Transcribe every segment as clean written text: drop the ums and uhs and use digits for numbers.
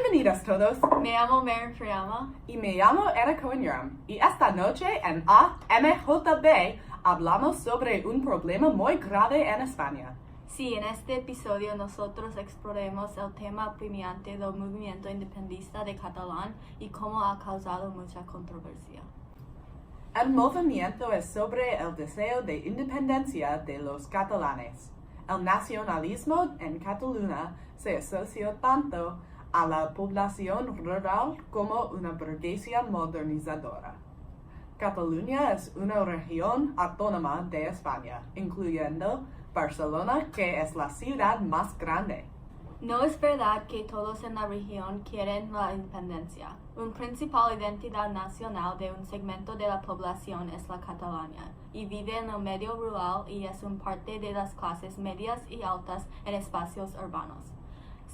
Bienvenidos todos. Me llamo Maren Friama. Y me llamo Eric Cohen. Y esta noche en AMJB hablamos sobre un problema muy grave en España. Sí, en este episodio nosotros exploremos el tema apremiante del movimiento independentista de Catalán y cómo ha causado mucha controversia. El movimiento es sobre el deseo de independencia de los catalanes. El nacionalismo en Cataluña se asoció tanto a la población rural como una burguesía modernizadora. Cataluña es una región autónoma de España, incluyendo Barcelona, que es la ciudad más grande. No es verdad que todos en la región quieren la independencia. Una principal identidad nacional de un segmento de la población es la Cataluña, y vive en el medio rural y es una parte de las clases medias y altas en espacios urbanos.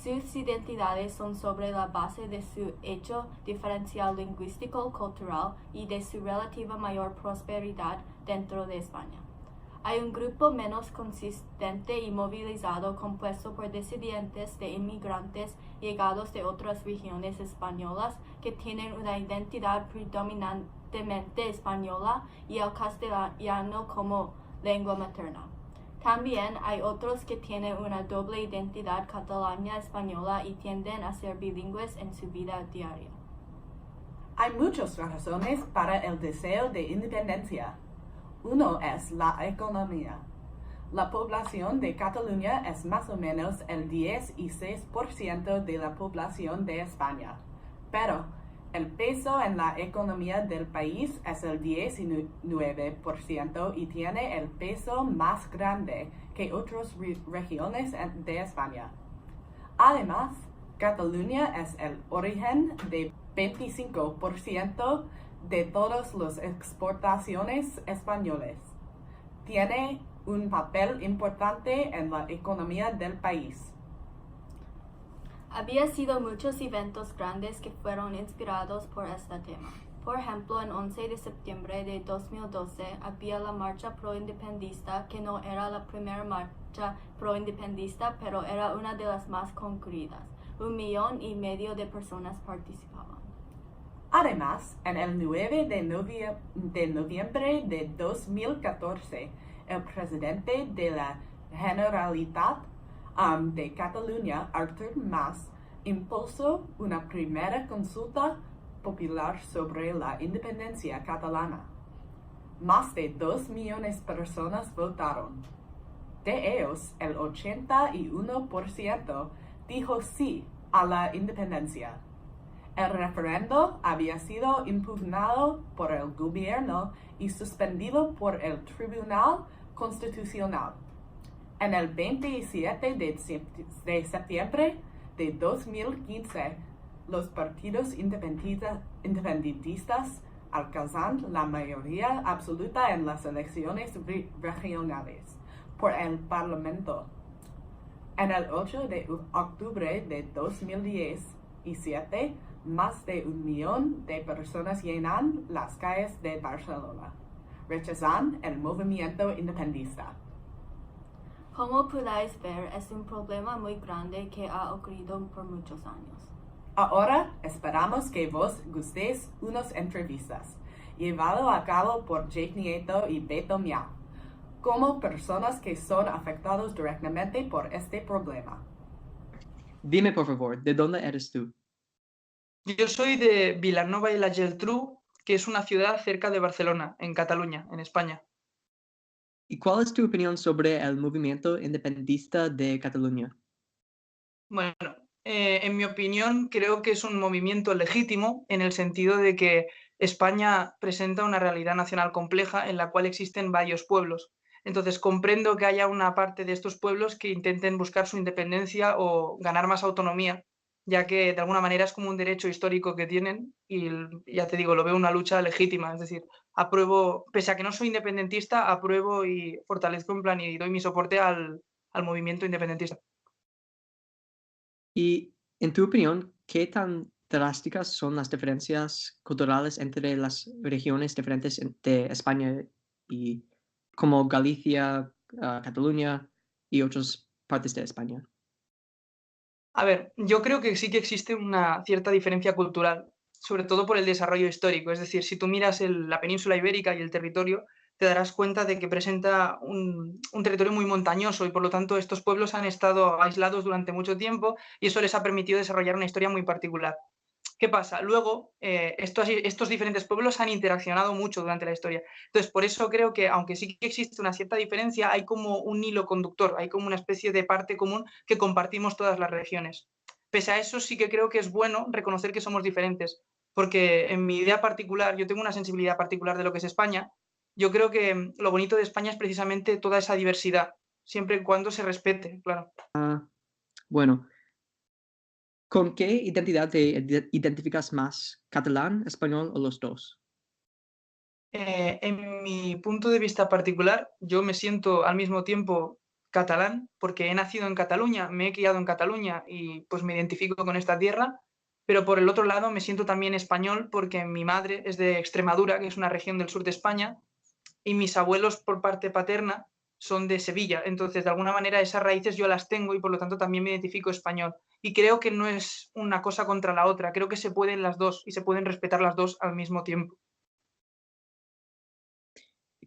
Sus identidades son sobre la base de su hecho diferencial lingüístico-cultural y de su relativa mayor prosperidad dentro de España. Hay un grupo menos consistente y movilizado compuesto por descendientes de inmigrantes llegados de otras regiones españolas que tienen una identidad predominantemente española y el castellano como lengua materna. También hay otros que tienen una doble identidad catalana-española y tienden a ser bilingües en su vida diaria. Hay muchas razones para el deseo de independencia. Uno es la economía. La población de Cataluña es más o menos el 10 y 6% de la población de España, pero el peso en la economía del país es el 19% y tiene el peso más grande que otras regiones de España. Además, Cataluña es el origen de 25% de todas las exportaciones españolas. Tiene un papel importante en la economía del país. Había sido muchos eventos grandes que fueron inspirados por este tema. Por ejemplo, el 11 de septiembre de 2012 había la marcha pro-independentista, que no era la primera marcha pro-independentista, pero era una de las más concurridas. 1,5 millones de personas participaban. Además, en el 9 de noviembre de 2014, el presidente de la Generalitat de Cataluña, Artur Mas, impulsó una primera consulta popular sobre la independencia catalana. Más de 2 millones de personas votaron. De ellos, el 81% dijo sí a la independencia. El referendo había sido impugnado por el gobierno y suspendido por el Tribunal Constitucional. En el 27 de septiembre de 2015, los partidos independentistas alcanzan la mayoría absoluta en las elecciones regionales por el Parlamento. En el 8 de octubre de 2017, más de 1 millón de personas llenan las calles de Barcelona. Rechazan el movimiento independentista. Como podáis ver, es un problema muy grande que ha ocurrido por muchos años. Ahora esperamos que vos gustéis unas entrevistas, llevado a cabo por Jake Nieto y Beto Miau, como personas que son afectados directamente por este problema. Dime por favor, ¿de dónde eres tú? Yo soy de Vilanova y la Geltrú, que es una ciudad cerca de Barcelona, en Cataluña, en España. ¿Y cuál es tu opinión sobre el movimiento independentista de Cataluña? Bueno, en mi opinión, creo que es un movimiento legítimo en el sentido de que España presenta una realidad nacional compleja en la cual existen varios pueblos. Entonces, comprendo que haya una parte de estos pueblos que intenten buscar su independencia o ganar más autonomía, ya que de alguna manera es como un derecho histórico que tienen y ya te digo, lo veo una lucha legítima. Es decir, apruebo, pese a que no soy independentista, apruebo y fortalezco en plan y doy mi soporte al movimiento independentista. Y, en tu opinión, ¿qué tan drásticas son las diferencias culturales entre las regiones diferentes de España y como Galicia, Cataluña y otras partes de España? A ver, yo creo que sí que existe una cierta diferencia cultural, sobre todo por el desarrollo histórico. Es decir, si tú miras la península ibérica y el territorio, te darás cuenta de que presenta un territorio muy montañoso y por lo tanto estos pueblos han estado aislados durante mucho tiempo y eso les ha permitido desarrollar una historia muy particular. ¿Qué pasa? Luego, estos diferentes pueblos han interaccionado mucho durante la historia. Entonces, por eso creo que, aunque sí que existe una cierta diferencia, hay como un hilo conductor, hay como una especie de parte común que compartimos todas las regiones. Pese a eso, sí que creo que es bueno reconocer que somos diferentes, porque en mi idea particular, yo tengo una sensibilidad particular de lo que es España. Yo creo que lo bonito de España es precisamente toda esa diversidad, siempre y cuando se respete, claro. Bueno, ¿con qué identidad te identificas más? ¿Catalán, español o los dos? En mi punto de vista particular, yo me siento al mismo tiempo catalán, porque he nacido en Cataluña, me he criado en Cataluña y pues me identifico con esta tierra, pero por el otro lado me siento también español porque mi madre es de Extremadura, que es una región del sur de España, y mis abuelos por parte paterna son de Sevilla. Entonces, de alguna manera, esas raíces yo las tengo y por lo tanto también me identifico español. Y creo que no es una cosa contra la otra, creo que se pueden las dos y se pueden respetar las dos al mismo tiempo.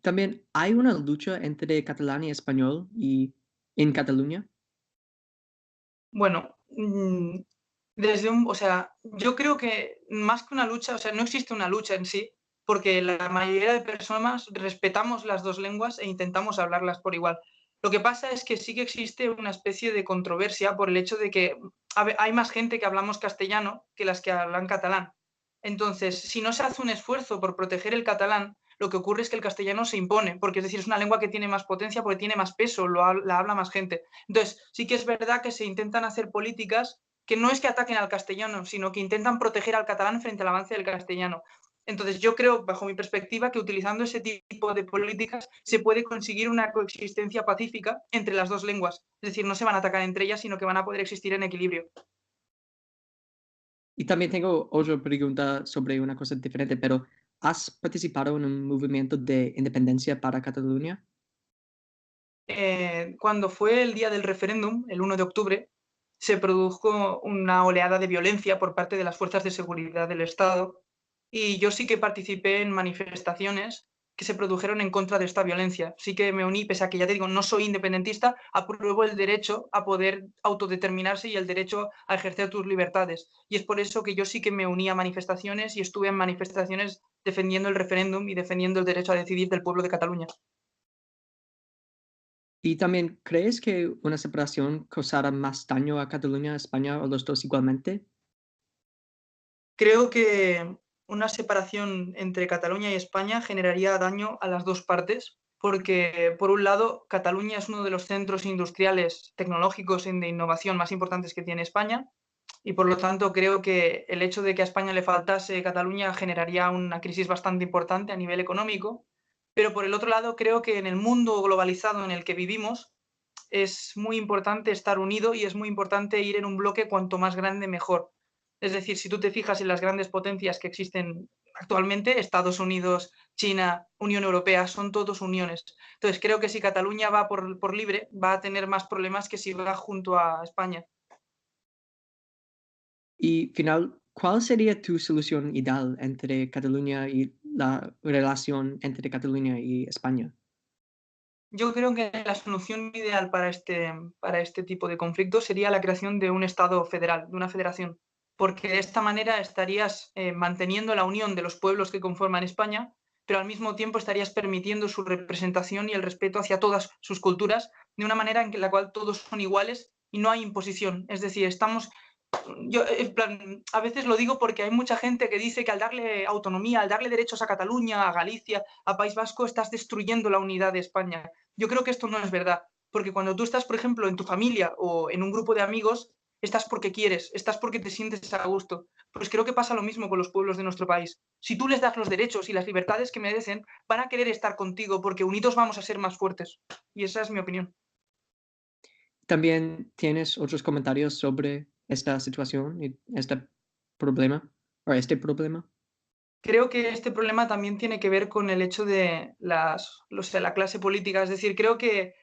También hay una lucha entre catalán y español y en Cataluña. Bueno, o sea, yo creo que más que una lucha, o sea, no existe una lucha en sí, porque la mayoría de personas respetamos las dos lenguas e intentamos hablarlas por igual. Lo que pasa es que sí que existe una especie de controversia por el hecho de que hay más gente que hablamos castellano que las que hablan catalán. Entonces, si no se hace un esfuerzo por proteger el catalán, lo que ocurre es que el castellano se impone, porque es decir, es una lengua que tiene más potencia porque tiene más peso, la habla más gente. Entonces, sí que es verdad que se intentan hacer políticas que no es que ataquen al castellano, sino que intentan proteger al catalán frente al avance del castellano. Entonces, yo creo, bajo mi perspectiva, que utilizando ese tipo de políticas se puede conseguir una coexistencia pacífica entre las dos lenguas. Es decir, no se van a atacar entre ellas, sino que van a poder existir en equilibrio. Y también tengo otra pregunta sobre una cosa diferente, pero ¿has participado en un movimiento de independencia para Cataluña? Cuando fue el día del referéndum, el 1 de octubre, se produjo una oleada de violencia por parte de las fuerzas de seguridad del Estado y yo sí que participé en manifestaciones que se produjeron en contra de esta violencia. Sí que me uní, pese a que ya te digo, no soy independentista, apruebo el derecho a poder autodeterminarse y el derecho a ejercer tus libertades. Y es por eso que yo sí que me uní a manifestaciones y estuve en manifestaciones defendiendo el referéndum y defendiendo el derecho a decidir del pueblo de Cataluña. ¿Y también crees que una separación causará más daño a Cataluña, a España o los dos igualmente? Creo que una separación entre Cataluña y España generaría daño a las dos partes, porque por un lado Cataluña es uno de los centros industriales, tecnológicos y de innovación más importantes que tiene España, y por lo tanto creo que el hecho de que a España le faltase Cataluña generaría una crisis bastante importante a nivel económico, pero por el otro lado creo que en el mundo globalizado en el que vivimos es muy importante estar unido y es muy importante ir en un bloque cuanto más grande mejor. Es decir, si tú te fijas en las grandes potencias que existen actualmente, Estados Unidos, China, Unión Europea, son todos uniones. Entonces creo que si Cataluña va por libre, va a tener más problemas que si va junto a España. Y final, ¿cuál sería tu solución ideal entre Cataluña y la relación entre Cataluña y España? Yo creo que la solución ideal para este tipo de conflictos sería la creación de un Estado federal, de una federación, porque de esta manera estarías manteniendo la unión de los pueblos que conforman España, pero al mismo tiempo estarías permitiendo su representación y el respeto hacia todas sus culturas de una manera en la cual todos son iguales y no hay imposición. Es decir, yo, en plan, a veces lo digo porque hay mucha gente que dice que al darle autonomía, al darle derechos a Cataluña, a Galicia, a País Vasco, estás destruyendo la unidad de España. Yo creo que esto no es verdad, porque cuando tú estás, por ejemplo, en tu familia o en un grupo de amigos, estás porque quieres, estás porque te sientes a gusto. Pues creo que pasa lo mismo con los pueblos de nuestro país. Si tú les das los derechos y las libertades que merecen, van a querer estar contigo porque unidos vamos a ser más fuertes. Y esa es mi opinión. ¿También tienes otros comentarios sobre esta situación y este problema? ¿O este problema? Creo que este problema también tiene que ver con el hecho de la clase política. Es decir, creo que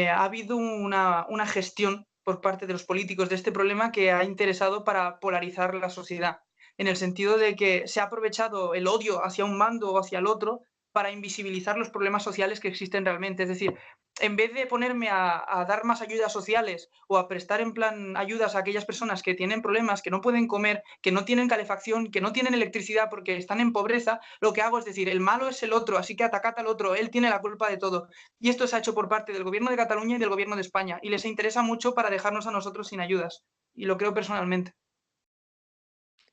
ha habido una gestión por parte de los políticos de este problema que ha interesado para polarizar la sociedad, en el sentido de que se ha aprovechado el odio hacia un bando o hacia el otro para invisibilizar los problemas sociales que existen realmente. Es decir, en vez de ponerme a dar más ayudas sociales o a prestar en plan ayudas a aquellas personas que tienen problemas, que no pueden comer, que no tienen calefacción, que no tienen electricidad porque están en pobreza, lo que hago es decir, el malo es el otro, así que atacad al otro, él tiene la culpa de todo. Y esto se ha hecho por parte del gobierno de Cataluña y del gobierno de España, y les interesa mucho para dejarnos a nosotros sin ayudas. Y lo creo personalmente.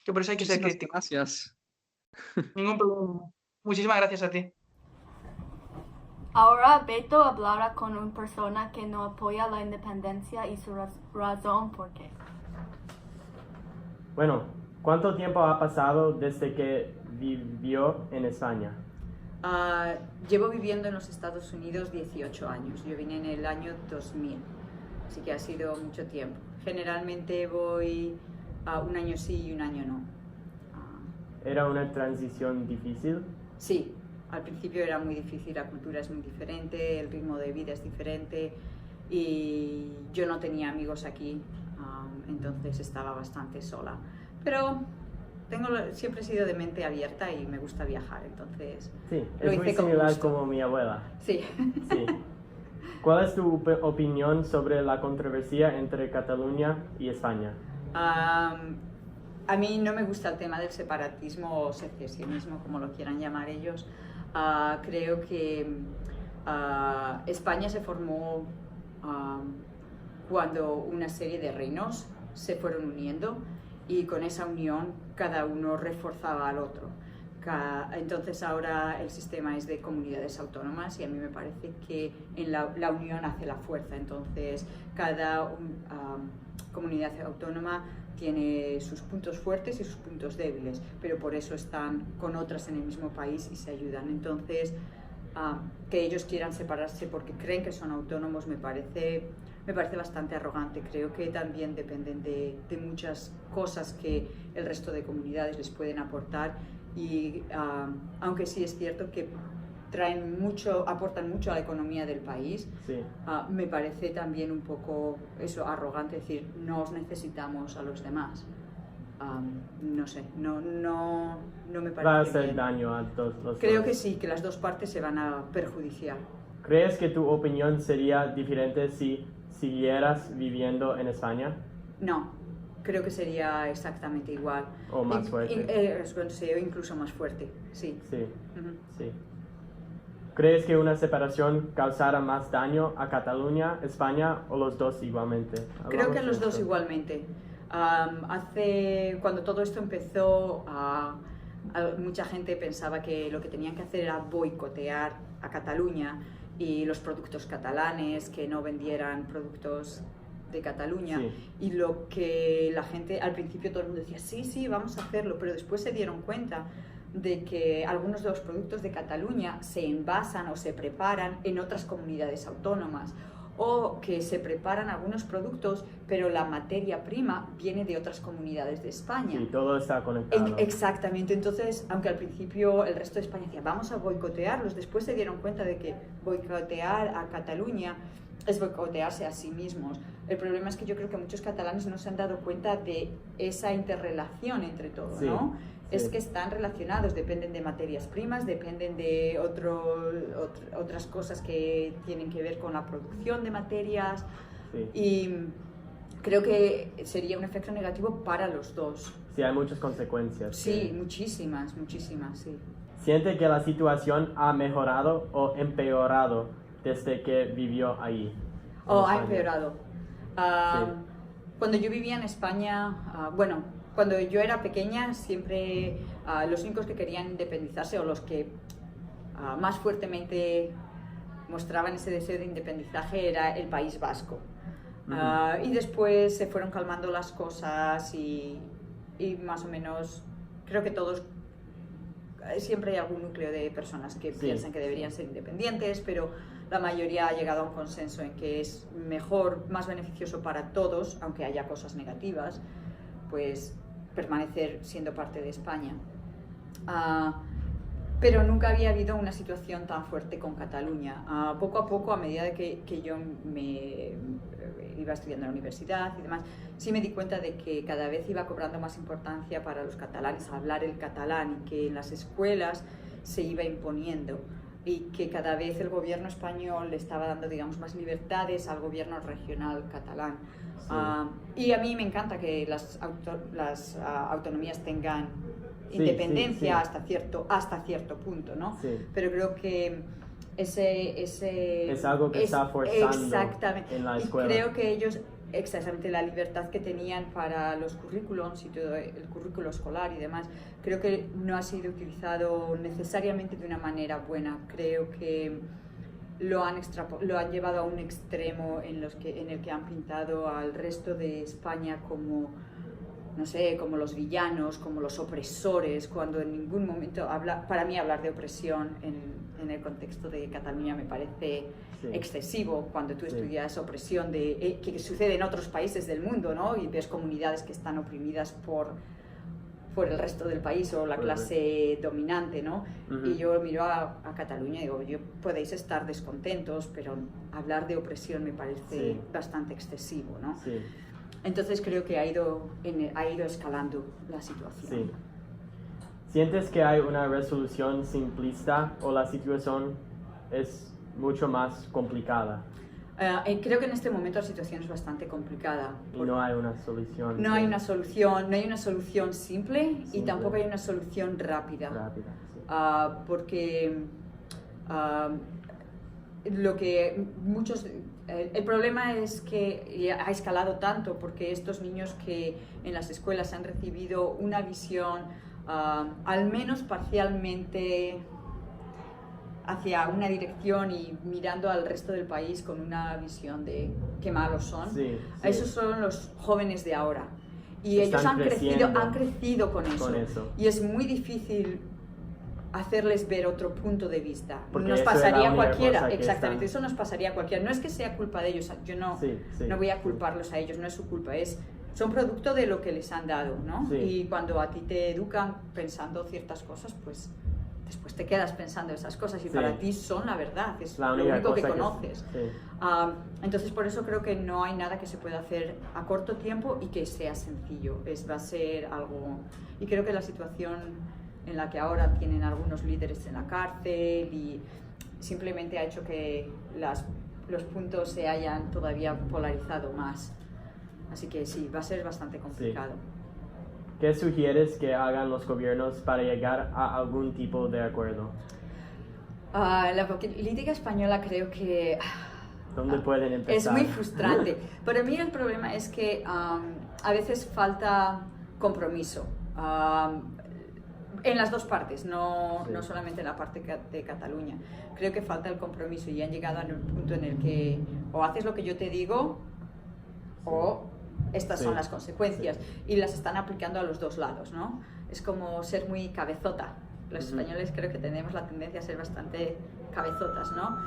Que por eso hay que ser Muchísimas crítico. gracias. Ningún problema. Muchísimas gracias a ti. Ahora Beto hablará con una persona que no apoya la independencia y su razón por qué. Bueno, ¿cuánto tiempo ha pasado desde que vivió en España? Llevo viviendo en los Estados Unidos 18 años. Yo vine en el año 2000, así que ha sido mucho tiempo. Generalmente voy un año sí y un año no. ¿Era una transición difícil? Sí, al principio era muy difícil, la cultura es muy diferente, el ritmo de vida es diferente y yo no tenía amigos aquí, entonces estaba bastante sola. Pero siempre he sido de mente abierta y me gusta viajar, entonces Sí, lo es muy hice con similar gusto. como mi abuela. Sí. Sí. ¿Cuál es tu opinión sobre la controversia entre Cataluña y España? A mí no me gusta el tema del separatismo o secesionismo, como lo quieran llamar ellos. Creo que España se formó cuando una serie de reinos se fueron uniendo y con esa unión cada uno reforzaba al otro. Entonces ahora el sistema es de comunidades autónomas y a mí me parece que en la unión hace la fuerza. Entonces cada comunidad autónoma tiene sus puntos fuertes y sus puntos débiles, pero por eso están con otras en el mismo país y se ayudan. Entonces, que ellos quieran separarse porque creen que son autónomos me parece bastante arrogante. Creo que también dependen de muchas cosas que el resto de comunidades les pueden aportar y aunque sí es cierto que aportan mucho a la economía del país. Sí. Me parece también un poco eso arrogante, decir, no os necesitamos a los demás. No sé, no me parece ¿Va a hacer bien. daño a todos los Creo dos? que sí, que las dos partes se van a perjudiciar. ¿Crees que tu opinión sería diferente si siguieras viviendo en España? No, creo que sería exactamente igual. ¿O más fuerte? Considero incluso más fuerte, sí. Sí, Ujú. sí. ¿Crees que una separación causara más daño a Cataluña, España o los dos igualmente? Creo que Hablamos los de dos esto. igualmente. Cuando todo esto empezó, mucha gente pensaba que lo que tenían que hacer era boicotear a Cataluña y los productos catalanes, que no vendieran productos de Cataluña. Sí. Y lo que la gente, al principio todo el mundo decía, sí, vamos a hacerlo, pero después se dieron cuenta de que algunos de los productos de Cataluña se envasan o se preparan en otras comunidades autónomas, o que se preparan algunos productos, pero la materia prima viene de otras comunidades de España. Sí, todo está conectado. Exactamente, entonces, aunque al principio el resto de España decía, vamos a boicotearlos, después se dieron cuenta de que boicotear a Cataluña es boicotearse a sí mismos. El problema es que yo creo que muchos catalanes no se han dado cuenta de esa interrelación entre todo, Sí, ¿no? sí. Es que están relacionados, dependen de materias primas, dependen de otras cosas que tienen que ver con la producción de materias, Sí. y creo que sería un efecto negativo para los dos. Sí, hay muchas consecuencias. Sí, muchísimas, sí. ¿Siente que la situación ha mejorado o empeorado desde que vivió ahí? en Ha España? empeorado. Sí. Cuando yo vivía en España, cuando yo era pequeña, siempre los únicos que querían independizarse o los que más fuertemente mostraban ese deseo de independizaje era el País Vasco. Y después se fueron calmando las cosas y más o menos creo que todos, siempre hay algún núcleo de personas que Sí. piensan que deberían ser independientes, pero la mayoría ha llegado a un consenso en que es mejor, más beneficioso para todos, aunque haya cosas negativas, pues permanecer siendo parte de España. Pero nunca había habido una situación tan fuerte con Cataluña. Poco a poco, a medida que yo me iba estudiando en la universidad y demás, sí me di cuenta de que cada vez iba cobrando más importancia para los catalanes hablar el catalán y que en las escuelas se iba imponiendo y que cada vez el gobierno español le estaba dando, digamos, más libertades al gobierno regional catalán. Sí. Y a mí me encanta que las autonomías tengan independencia hasta cierto punto, ¿no? Sí. Pero creo que es algo que está forzando en la escuela. Y creo que ellos, exactamente la libertad que tenían para los currículums y todo el currículo escolar y demás, creo que no ha sido utilizado necesariamente de una manera buena. Creo que lo han llevado a un extremo en el que han pintado al resto de España como, no sé, como los villanos, como los opresores, cuando en ningún momento para mí hablar de opresión en el contexto de Cataluña me parece excesivo, cuando tú estudias opresión que sucede en otros países del mundo, ¿no? Y ves comunidades que están oprimidas por el resto del país o la clase dominante, ¿no? Y yo miro a Cataluña y digo, podéis estar descontentos, pero hablar de opresión me parece bastante excesivo, ¿no? Sí. Entonces creo que ha ido escalando la situación. Sí. ¿Sientes que hay una resolución simplista o la situación es mucho más complicada? Creo que en este momento la situación es bastante complicada. Y no hay una solución. No hay una solución simple y tampoco hay una solución rápida. Sí. Porque el problema es que ha escalado tanto porque estos niños que en las escuelas han recibido una visión al menos parcialmente hacia una dirección y mirando al resto del país con una visión de qué malos son. Esos son los jóvenes de ahora y ellos han crecido con eso y es muy difícil hacerles ver otro punto de vista. Porque nos pasaría a cualquiera, exactamente, eso nos pasaría a cualquiera. No es que sea culpa de ellos, yo no voy a culparlos a ellos, no es su culpa, son producto de lo que les han dado, ¿no? Y cuando a ti te educan pensando ciertas cosas, pues después te quedas pensando esas cosas y para ti son la verdad, es lo único que conoces. Entonces por eso creo que no hay nada que se pueda hacer a corto tiempo y que sea sencillo, va a ser algo... Y creo que la situación en la que ahora tienen algunos líderes en la cárcel y simplemente ha hecho que los puntos se hayan todavía polarizado más. Así que sí, va a ser bastante complicado. ¿Qué sugieres que hagan los gobiernos para llegar a algún tipo de acuerdo? La política española creo que... ¿Dónde pueden empezar? Es muy frustrante. Para mí el problema es que a veces falta compromiso. En las dos partes, no solamente en la parte de Cataluña. Creo que falta el compromiso y han llegado a un punto en el que o haces lo que yo te digo o estas son las consecuencias y las están aplicando a los dos lados, ¿no? Es como ser muy cabezota. Los españoles creo que tenemos la tendencia a ser bastante cabezotas, ¿no?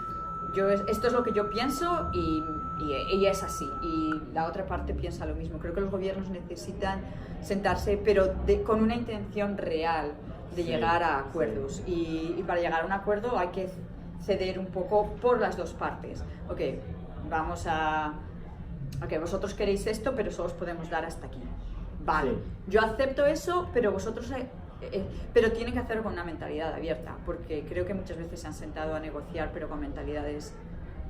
Esto es lo que yo pienso y es así. Y la otra parte piensa lo mismo. Creo que los gobiernos necesitan sentarse, pero con una intención real de llegar a acuerdos. Y para llegar a un acuerdo hay que ceder un poco por las dos partes. Vosotros queréis esto, pero solo os podemos dar hasta aquí. Vale, yo acepto eso, pero vosotros... pero tienen que hacerlo con una mentalidad abierta, porque creo que muchas veces se han sentado a negociar, pero con mentalidades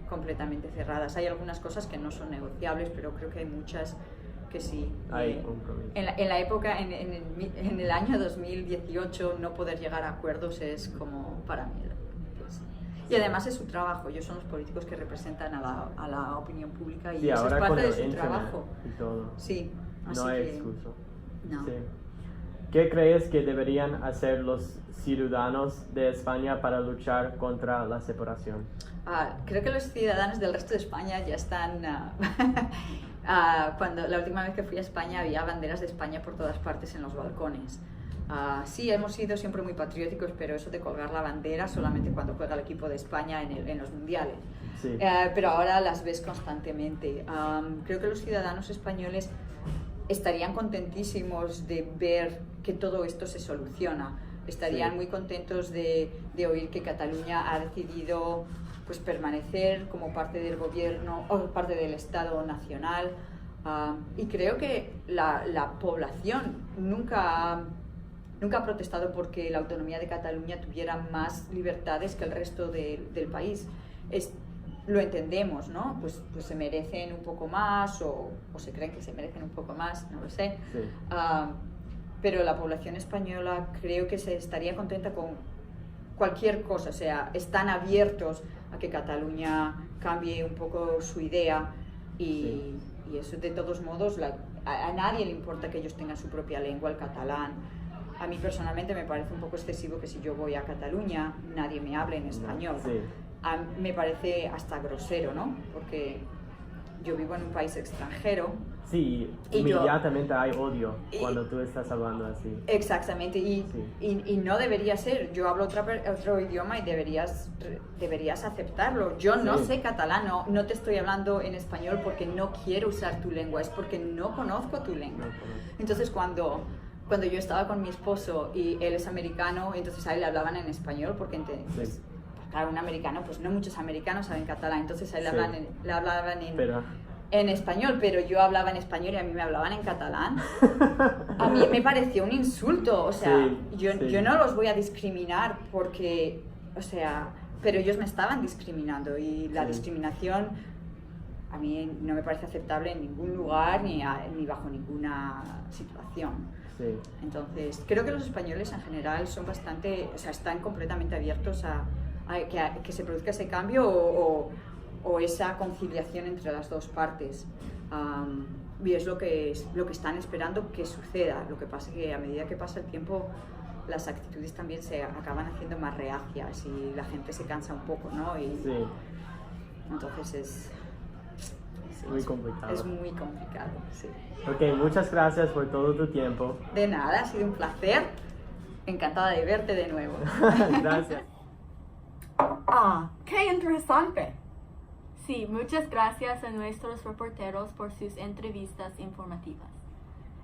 completamente cerradas. Hay algunas cosas que no son negociables, pero creo que hay muchas que sí. En la época, en el año 2018, no poder llegar a acuerdos es como para mí. Y además es su trabajo, ellos son los políticos que representan a la opinión pública y eso es parte de su trabajo. Y todo. Sí, así no hay que, excusa. No. Sí. ¿Qué crees que deberían hacer los ciudadanos de España para luchar contra la separación? Creo que los ciudadanos del resto de España ya están... cuando la última vez que fui a España había banderas de España por todas partes en los balcones. Sí, hemos sido siempre muy patrióticos, pero eso de colgar la bandera solamente cuando juega el equipo de España en los mundiales. Pero ahora las ves constantemente. Creo que los ciudadanos españoles estarían contentísimos de ver que todo esto se soluciona. Estarían muy contentos de oír que Cataluña ha decidido pues permanecer como parte del gobierno o parte del Estado nacional. Y creo que la población nunca ha protestado porque la autonomía de Cataluña tuviera más libertades que el resto del país. Lo entendemos, ¿no? Pues se merecen un poco más o se creen que se merecen un poco más, no lo sé. Sí. Pero la población española creo que se estaría contenta con cualquier cosa, o sea, están abiertos a que Cataluña cambie un poco su idea y eso de todos modos a nadie le importa que ellos tengan su propia lengua, el catalán. A mí personalmente me parece un poco excesivo que si yo voy a Cataluña nadie me hable en español. Sí. Me parece hasta grosero, ¿no? Porque yo vivo en un país extranjero. Sí, Y inmediatamente hay odio cuando tú estás hablando así. Exactamente, y no debería ser. Yo hablo otro idioma y deberías aceptarlo. Yo no sé catalán, no te estoy hablando en español porque no quiero usar tu lengua, es porque no conozco tu lengua. Entonces cuando yo estaba con mi esposo y él es americano, entonces a él le hablaban en español porque pues, claro, un americano, pues no muchos americanos saben catalán, entonces a él le hablaban en español, pero yo hablaba en español y a mí me hablaban en catalán. A mí me pareció un insulto, o sea, yo no los voy a discriminar porque, o sea, pero ellos me estaban discriminando y la discriminación a mí no me parece aceptable en ningún lugar ni bajo ninguna situación. Sí. Entonces, creo que los españoles en general son bastante, o sea, están completamente abiertos a que se produzca ese cambio o esa conciliación entre las dos partes. Y es lo que están esperando que suceda. Lo que pasa es que a medida que pasa el tiempo, las actitudes también se acaban haciendo más reacias y la gente se cansa un poco, ¿no? Entonces es muy complicado. Es muy complicado, sí. Ok, muchas gracias por todo tu tiempo. De nada, ha sido un placer. Encantada de verte de nuevo. Gracias. ¡Qué interesante! Sí, muchas gracias a nuestros reporteros por sus entrevistas informativas.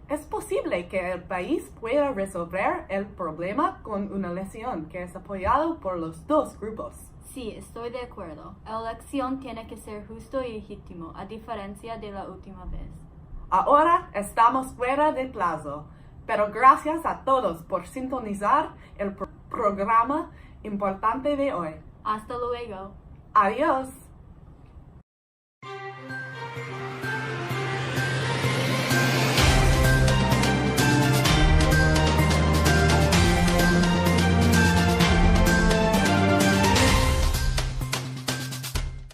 Es posible que el país pueda resolver el problema con una elección que es apoyado por los dos grupos. Sí, estoy de acuerdo. La elección tiene que ser justo y legítimo, a diferencia de la última vez. Ahora estamos fuera de plazo, pero gracias a todos por sintonizar el programa importante de hoy. Hasta luego. Adiós.